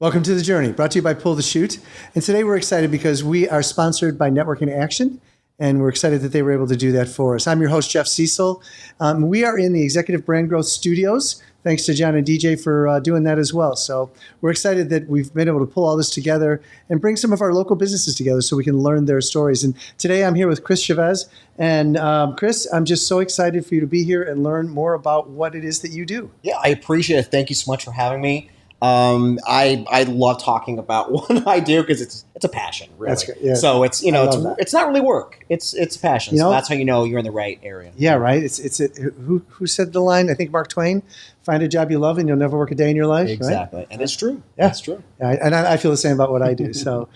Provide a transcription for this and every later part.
Welcome to The Journey, brought to you by Pull the Shoot. And today we're excited because we are sponsored by Networking Action, and we're excited that they were able to do that for us. I'm your host, Jeff Cecil. We are in the Executive Brand Growth Studios. Thanks to John and DJ for doing that as well. So we're excited that we've been able to pull all this together and bring some of our local businesses together so we can learn their stories. And today I'm here with Chris Chavez. And Chris, I'm just so excited for you to be here and learn more about what it is that you do. Yeah, I appreciate it. Thank you so much for having me. I love talking about what I do because it's a passion, really. That's great. Yeah. So it's it's not really work. It's a passion. So that's how you know you're in the right area. Yeah, right. Who said the line? I think Mark Twain. Find a job you love and you'll never work a day in your life. Exactly, right? And it's true. Yeah, it's true. Yeah, and I feel the same about what I do. So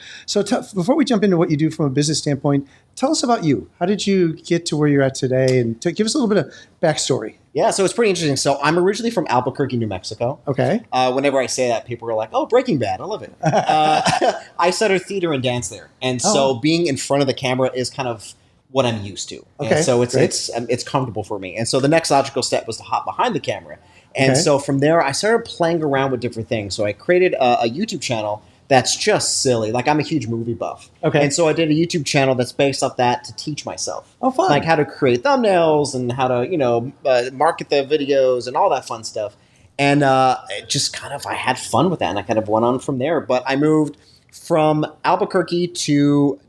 before we jump into what you do from a business standpoint, tell us about you. How did you get to where you're at today? And give us a little bit of backstory. Yeah, so it's pretty interesting. So I'm originally from Albuquerque, New Mexico. Okay. Whenever I say that, people are like, "Oh, Breaking Bad, I love it." I studied theater and dance there, and so being in front of the camera is kind of what I'm used to. Okay. And so it's comfortable for me. And so the next logical step was to hop behind the camera. And so from there, I started playing around with different things. So I created a YouTube channel that's just silly. Like, I'm a huge movie buff. Okay. And so I did a YouTube channel that's based off that to teach myself. Oh, fun. Like how to create thumbnails and how to, market the videos and all that fun stuff. And it just kind of, I had fun with that. And I kind of went on from there. But I moved from Albuquerque to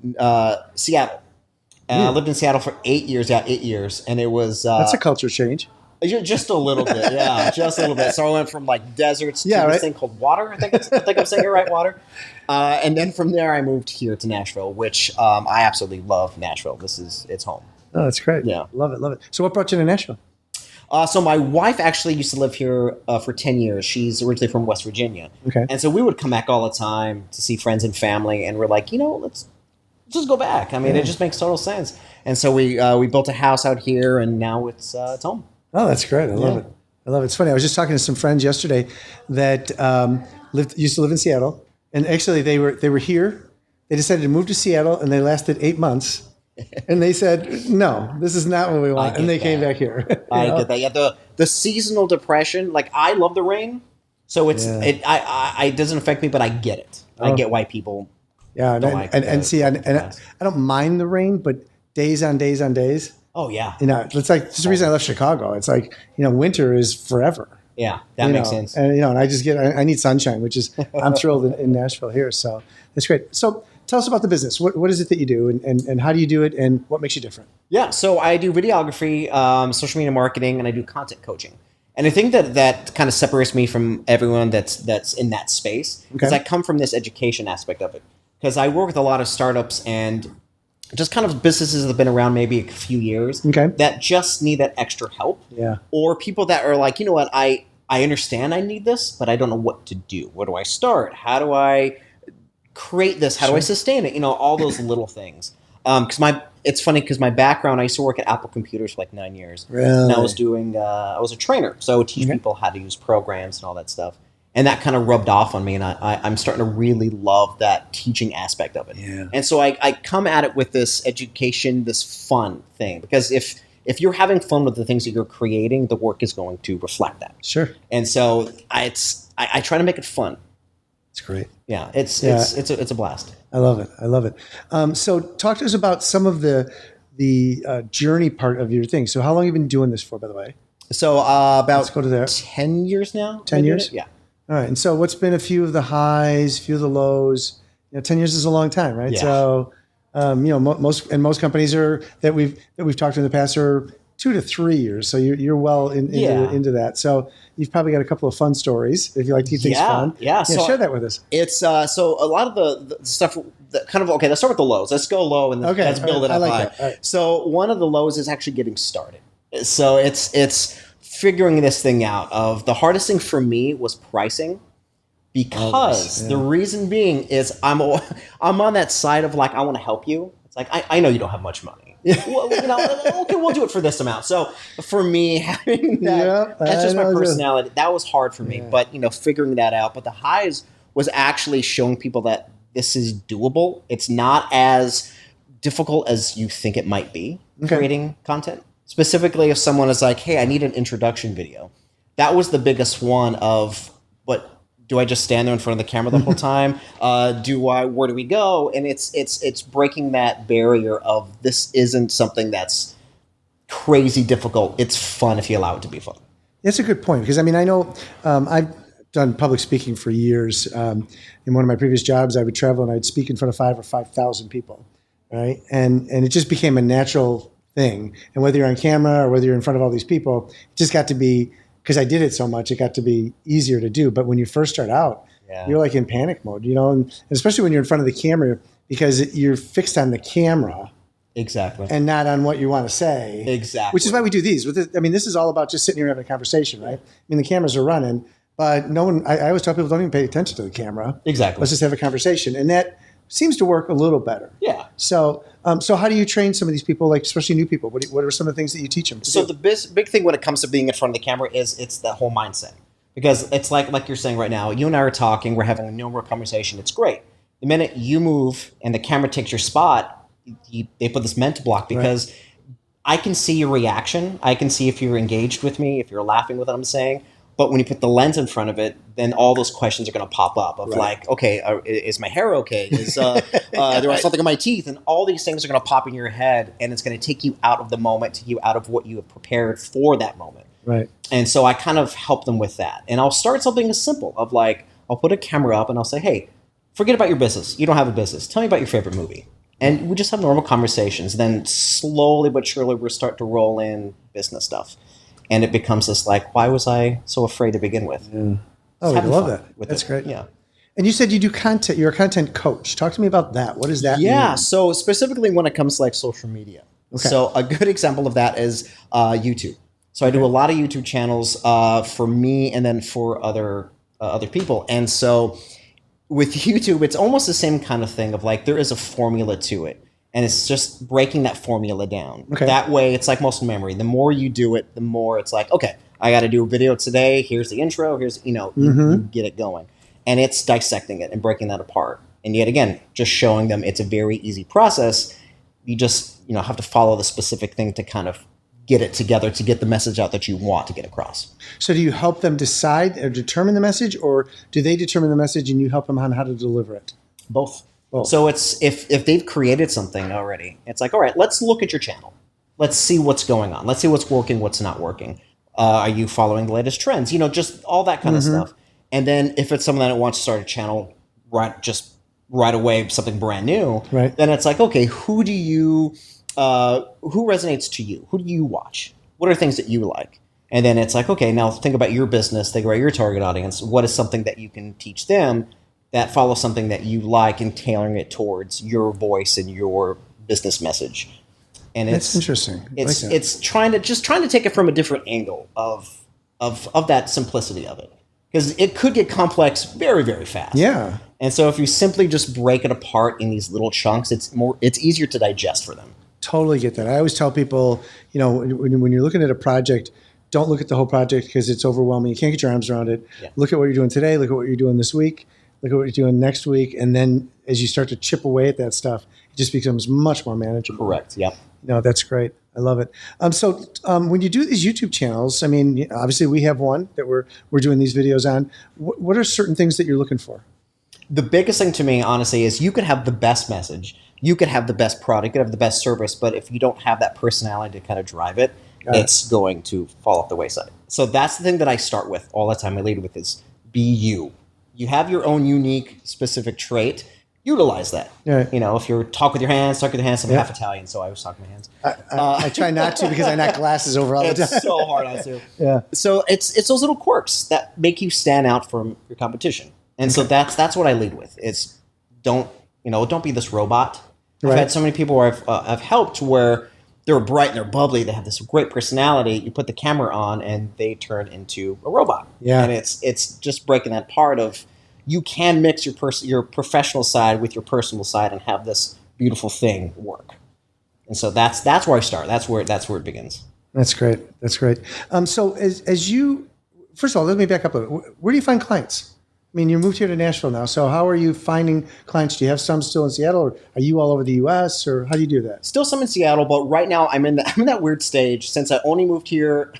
Seattle. I lived in Seattle for 8 years. Yeah, 8 years. And it was... that's a culture change. Just a little bit, yeah, just a little bit. So I went from like deserts to this thing called water. I think I'm saying it right, water. And then from there, I moved here to Nashville, which I absolutely love. Nashville, it's home. Oh, that's great. Yeah, love it. So what brought you to Nashville? So my wife actually used to live here for 10 years. She's originally from West Virginia. Okay. And so we would come back all the time to see friends and family, and we're like, let's just go back. I mean, it just makes total sense. And so we built a house out here, and now it's home. Oh, that's great. I love it. I love it. It's funny. I was just talking to some friends yesterday that used to live in Seattle. And actually, they were here. They decided to move to Seattle, and they lasted 8 months. And they said, no, this is not what we want. And they came back here. I get that. Yeah, the seasonal depression, like, I love the rain. So it doesn't affect me, but I get it. I get why people don't like it. And I don't mind the rain, but days on days on days. Oh, yeah. It's like, it's the reason I left Chicago. It's like, winter is forever. Yeah, that makes sense. And, and I just I need sunshine, which is, I'm thrilled in Nashville here. So that's great. So tell us about the business. What is it that you do and how do you do it and what makes you different? Yeah, so I do videography, social media marketing, and I do content coaching. And I think that kind of separates me from everyone that's in that space because I come from this education aspect of it. Because I work with a lot of startups and just kind of businesses that have been around maybe a few years that just need that extra help. Yeah. Or people that are like, you know what, I understand I need this, but I don't know what to do. Where do I start? How do I create this? How do I sustain it? All those little things. It's funny because my background, I used to work at Apple Computers for like 9 years. Really? And I was a trainer. So I would teach people how to use programs and all that stuff. And that kind of rubbed off on me, and I'm starting to really love that teaching aspect of it. Yeah. And so I come at it with this education, this fun thing, because if you're having fun with the things that you're creating, the work is going to reflect that. Sure. And so I try to make it fun. It's great. Yeah, it's a blast. I love it. So talk to us about some of the journey part of your thing. So how long have you been doing this for, by the way? So about Let's go to there. 10 years now. 10 years? Yeah. All right. And so what's been a few of the highs, a few of the lows? 10 years is a long time, right? Yeah. So, most companies that we've talked to in the past are 2 to 3 years. So you're well into that. So you've probably got a couple of fun stories if you like to keep things fun. Yeah. So share that with us. It's so a lot of the stuff that kind of, let's start with the lows. Let's go low and let's build it up high. That. Right. So one of the lows is actually getting started. So it's figuring this thing out. Of the hardest thing for me was pricing, because the reason being is I'm on that side of like, I want to help you. It's like, I know you don't have much money. Well, okay, we'll do it for this amount. So for me, having that's just my personality. That was hard for me, but figuring that out. But the highs was actually showing people that this is doable. It's not as difficult as you think it might be creating content. Specifically, if someone is like, hey, I need an introduction video. That was the biggest one of, but Do I just stand there in front of the camera the whole time? Where do we go? And it's breaking that barrier of this isn't something that's crazy difficult. It's fun if you allow it to be fun. That's a good point, because I mean, I know I've done public speaking for years. In one of my previous jobs, I would travel and I'd speak in front of 5,000 or 5,000 people, right? And it just became a natural thing. And whether you're on camera or whether you're in front of all these people, it just got to be, because I did it so much, it got to be easier to do. But when you first start out, you're like in panic mode, you know, and especially when you're in front of the camera, because you're fixed on the camera. Exactly. And not on what you want to say. Exactly. Which is why we do these. I mean, this is all about just sitting here having a conversation, right? I mean, the cameras are running, but no one, I always tell people, don't even pay attention to the camera. Exactly. Let's just have a conversation. And that seems to work a little better. Yeah. So how do you train some of these people, like especially new people? What are some of the things that you teach them to do? The big thing when it comes to being in front of the camera is it's that whole mindset. Because it's like you're saying right now, you and I are talking, we're having a normal conversation, it's great. The minute you move and the camera takes your spot, they put this mental block, because I can see your reaction. I can see if you're engaged with me, if you're laughing with what I'm saying. But when you put the lens in front of it, then all those questions are going to pop up of like, okay, is my hair okay? Is there was something in my teeth? And all these things are going to pop in your head, and it's going to take you out of the moment, take you out of what you have prepared for that moment. Right. And so I kind of help them with that. And I'll start something as simple of like, I'll put a camera up and I'll say, hey, forget about your business. You don't have a business. Tell me about your favorite movie. And we just have normal conversations. Then slowly but surely we'll start to roll in business stuff. And it becomes this like, why was I so afraid to begin with? Yeah. Oh, I love that. That's great. Yeah. And you said you do content. You're a content coach. Talk to me about that. What does that mean? Yeah. So specifically when it comes to like social media. Okay. So a good example of that is YouTube. So I do a lot of YouTube channels for me and then for other people. And so with YouTube, it's almost the same kind of thing of like there is a formula to it. And it's just breaking that formula down. Okay. That way, it's like muscle memory. The more you do it, the more it's like, okay, I got to do a video today. Here's the intro. Here's, you get it going. And it's dissecting it and breaking that apart. And yet again, just showing them it's a very easy process. You just, have to follow the specific thing to kind of get it together to get the message out that you want to get across. So do you help them decide or determine the message, or do they determine the message and you help them on how to deliver it? Both. So it's if they've created something already, it's like, all right, let's look at your channel. Let's see what's going on. Let's see what's working, what's not working. Are you following the latest trends? Just all that kind of stuff. And then if it's someone that wants to start a channel right away, something brand new, then it's like, okay, who resonates to you? Who do you watch? What are things that you like? And then it's like, okay, now think about your business, think about your target audience. What is something that you can teach them that follows something that you like and tailoring it towards your voice and your business message. And that's interesting. It's trying to take it from a different angle of that simplicity of it. Because it could get complex very, very fast. Yeah. And so if you simply just break it apart in these little chunks, it's easier to digest for them. Totally get that. I always tell people, when you're looking at a project, don't look at the whole project because it's overwhelming. You can't get your arms around it. Yeah. Look at what you're doing today. Look at what you're doing this week. Look at what you're doing next week. And then as you start to chip away at that stuff, it just becomes much more manageable. Correct. Yep. No, that's great. I love it. So when you do these YouTube channels, I mean, obviously we have one that we're doing these videos on. What are certain things that you're looking for? The biggest thing to me, honestly, is you could have the best message. You could have the best product. You could have the best service. But if you don't have that personality to kind of drive it, it's going to fall off the wayside. So that's the thing that I start with all the time. I lead with is be you. You have your own unique, specific trait. Utilize that. Right. If you talk with your hands, I'm half Italian, so I always talk with my hands. I try not to because I knock glasses over all the time. It's so hard not to. Yeah. So it's those little quirks that make you stand out from your competition. And so that's what I lead with. It's don't be this robot. I've had so many people where I've helped where they're bright and they're bubbly, they have this great personality. You put the camera on and they turn into a robot. Yeah. And it's just breaking that part of you can mix your professional side with your personal side and have this beautiful thing work. And so that's where I start. That's where it begins. That's great. That's great. So as you, first of all, let me back up a little. Where do you find clients? mean, you moved here to Nashville now. So how are you finding clients? Do you have some still in Seattle, or are you all over the U.S., or how do you do that? Still some in Seattle, but right now I'm in that weird stage since I only moved here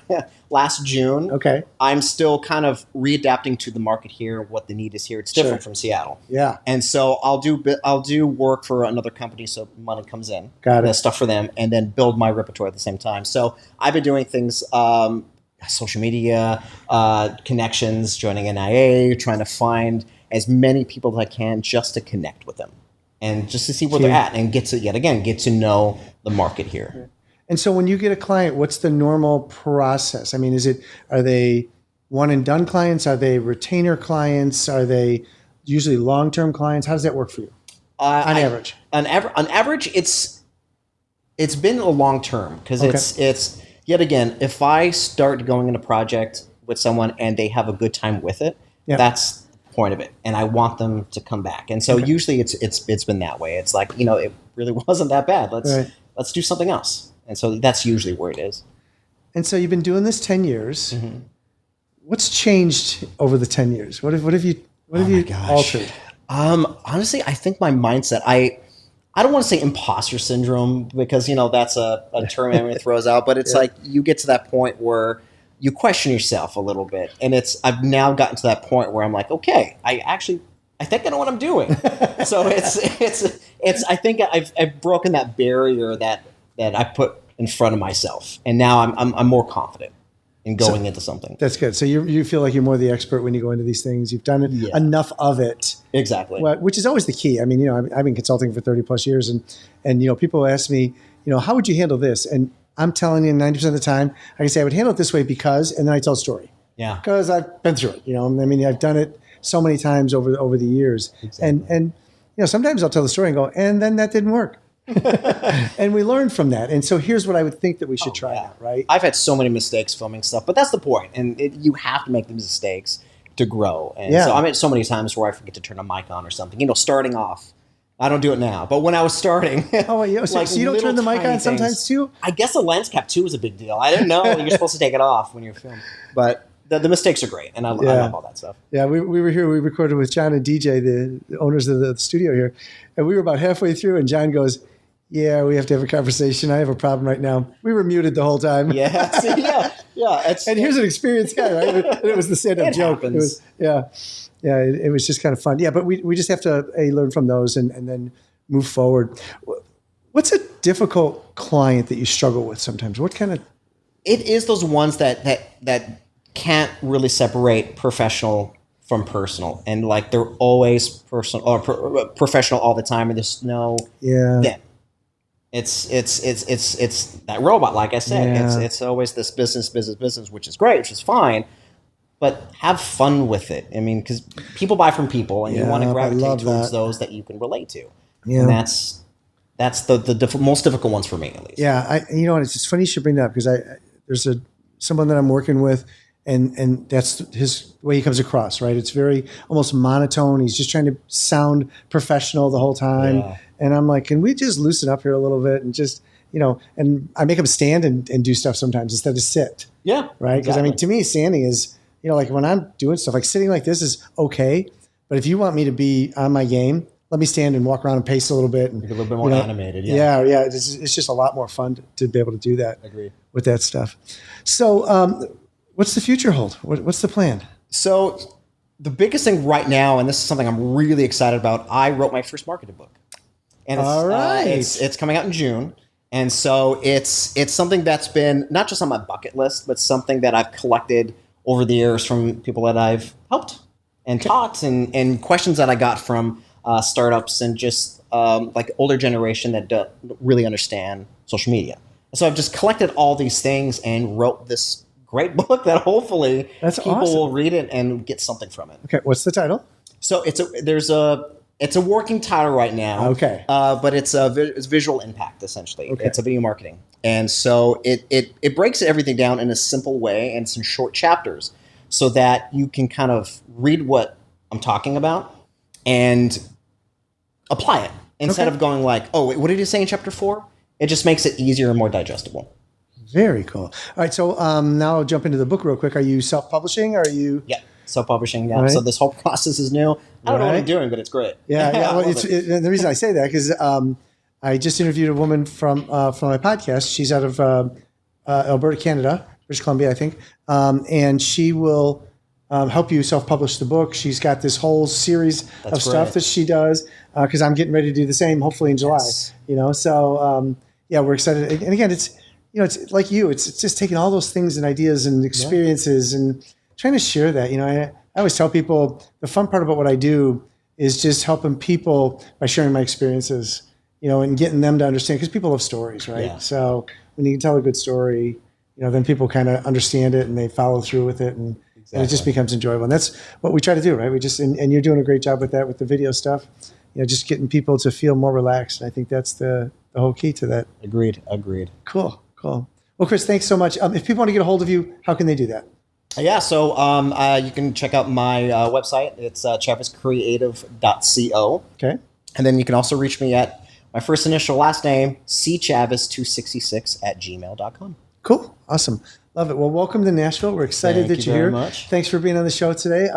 last June. Okay. I'm still kind of readapting to the market here, what the need is here. It's different from Seattle. Yeah. And so I'll do work for another company, so money comes in. Got it. Stuff for them, and then build my repertoire at the same time. So I've been doing things. Social media, connections, joining NIA, trying to find as many people as I can just to connect with them and just to see where they're at and get to know the market here. And so when you get a client, what's the normal process? I mean, are they one and done clients? Are they retainer clients? Are they usually long-term clients? How does that work for you on average? On average, it's been a long term because it's yet again, if I start going in a project with someone and they have a good time with it, that's the point of it. And I want them to come back. And so usually it's been that way. It's like, it really wasn't that bad. Let's do something else. And so that's usually where it is. And so you've been doing this 10 years. Mm-hmm. What's changed over the 10 years? What have you altered? Honestly, I think my mindset, I don't want to say imposter syndrome because, that's a term everyone throws out, but it's like you get to that point where you question yourself a little bit. And I've now gotten to that point where I'm like, okay, I think I know what I'm doing. So I think I've broken that barrier that I put in front of myself. And now I'm more confident in going into something. That's good. So you feel like you're more the expert when you go into these things. You've done enough of it. Exactly. Which is always the key. I mean, I've been consulting for 30 plus years and people ask me, how would you handle this? And I'm telling you 90% of the time, I can say I would handle it this way because, and then I tell a story. Yeah. Because I've been through it, I mean, I've done it so many times over the years. Exactly. And sometimes I'll tell the story and go, and then that didn't work. And we learned from that. And so here's what I would think that we should try out, right? I've had so many mistakes filming stuff, but that's the point. And you have to make these mistakes to grow. And so I'm at so many times where I forget to turn a mic on or something. Starting off, I don't do it now. But when I was starting, so you don't turn the mic on sometimes too? I guess a lens cap too is a big deal. I didn't know you're supposed to take it off when you're filming. But the mistakes are great, and I love all that stuff. Yeah, we were here. We recorded with John and DJ, the owners of the studio here, and we were about halfway through, and John goes, "Yeah, we have to have a conversation. I have a problem right now." We were muted the whole time. Yeah, and here's an experienced guy, right? It was the stand-up joke. Happens. It was just kind of fun. Yeah, but we just have to learn from those and then move forward. What's a difficult client that you struggle with sometimes? What kind of? It is those ones that can't really separate professional from personal, and like they're always personal or professional all the time, and there's no them. It's that robot, like I said. It's always this business, which is great, which is fine, but have fun with it. I mean, because people buy from people, and you want to gravitate towards those that you can relate to. Yeah, and that's the most difficult ones for me, at least. Yeah, it's just funny you should bring that up because there's someone that I'm working with. And that's his way he comes across, right? It's very almost monotone. He's just trying to sound professional the whole time. Yeah. And I'm like, can we just loosen up here a little bit and just, and I make him stand and do stuff sometimes instead of sit. Yeah. Right? Because I mean, to me, standing is, like when I'm doing stuff, like sitting like this is okay. But if you want me to be on my game, let me stand and walk around and pace a little bit. And, a little bit more animated. Yeah. It's just a lot more fun to be able to do that. Agreed. With that stuff. So, what's the future hold? What's the plan? So the biggest thing right now, and this is something I'm really excited about, I wrote my first marketing book. And it's coming out in June. And so it's something that's been not just on my bucket list, but something that I've collected over the years from people that I've helped and taught and questions that I got from startups and just like older generation that don't really understand social media. So I've just collected all these things and wrote this great book that hopefully people will read it and get something from it. Okay, what's the title? So it's a working title right now. Okay, but it's visual impact essentially. Okay. It's a video marketing, and so it breaks everything down in a simple way and some short chapters, so that you can kind of read what I'm talking about and apply it instead of going like, oh, wait, what did he say in chapter 4? It just makes it easier and more digestible. Very cool. All right, so now I'll jump into the book real quick. Are you self-publishing? Or are you? Yeah. self-publishing. Yeah. Right. So this whole process is new. I don't know what I'm doing, but it's great. Yeah. Well, the reason I say that because I just interviewed a woman from my podcast. She's out of Alberta, Canada, British Columbia, I think, and she will help you self-publish the book. She's got this whole series of stuff that she does because I'm getting ready to do the same, hopefully in July. Yes. So yeah, we're excited. And again, it's it's like you. It's just taking all those things and ideas and experiences and trying to share that. I always tell people the fun part about what I do is just helping people by sharing my experiences. And getting them to understand, because people love stories, right? Yeah. So when you can tell a good story, then people kind of understand it and they follow through with it, and it just becomes enjoyable. And that's what we try to do, right? We just and you're doing a great job with that, with the video stuff. Just getting people to feel more relaxed. And I think that's the whole key to that. Agreed. Cool. Well, Chris, thanks so much. If people want to get a hold of you, how can they do that? Yeah, so you can check out my website. It's ChavezCreative.co. Okay. And then you can also reach me at my first initial last name, cchavez266@gmail.com. Cool. Awesome. Love it. Well, welcome to Nashville. We're excited that you're here. Much. Thanks for being on the show today.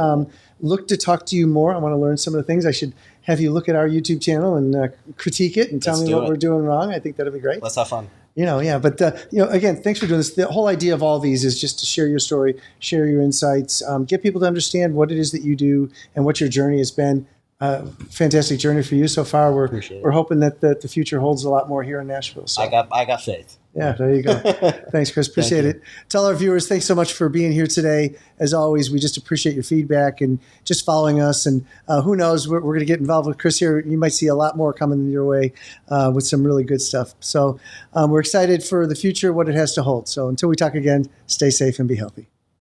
Look to talk to you more. I want to learn some of the things. I should have you look at our YouTube channel and critique it and tell me what we're doing wrong. I think that'd be great. Let's have fun. Yeah. But, again, thanks for doing this. The whole idea of all these is just to share your story, share your insights, get people to understand what it is that you do and what your journey has been. Fantastic journey for you so far. We're hoping that the future holds a lot more here in Nashville. So. I got faith. Yeah, there you go. Thanks, Chris. Appreciate it. Tell our viewers, thanks so much for being here today. As always, we just appreciate your feedback and just following us. And who knows, we're going to get involved with Chris here. You might see a lot more coming your way with some really good stuff. So we're excited for the future, what it has to hold. So until we talk again, stay safe and be healthy.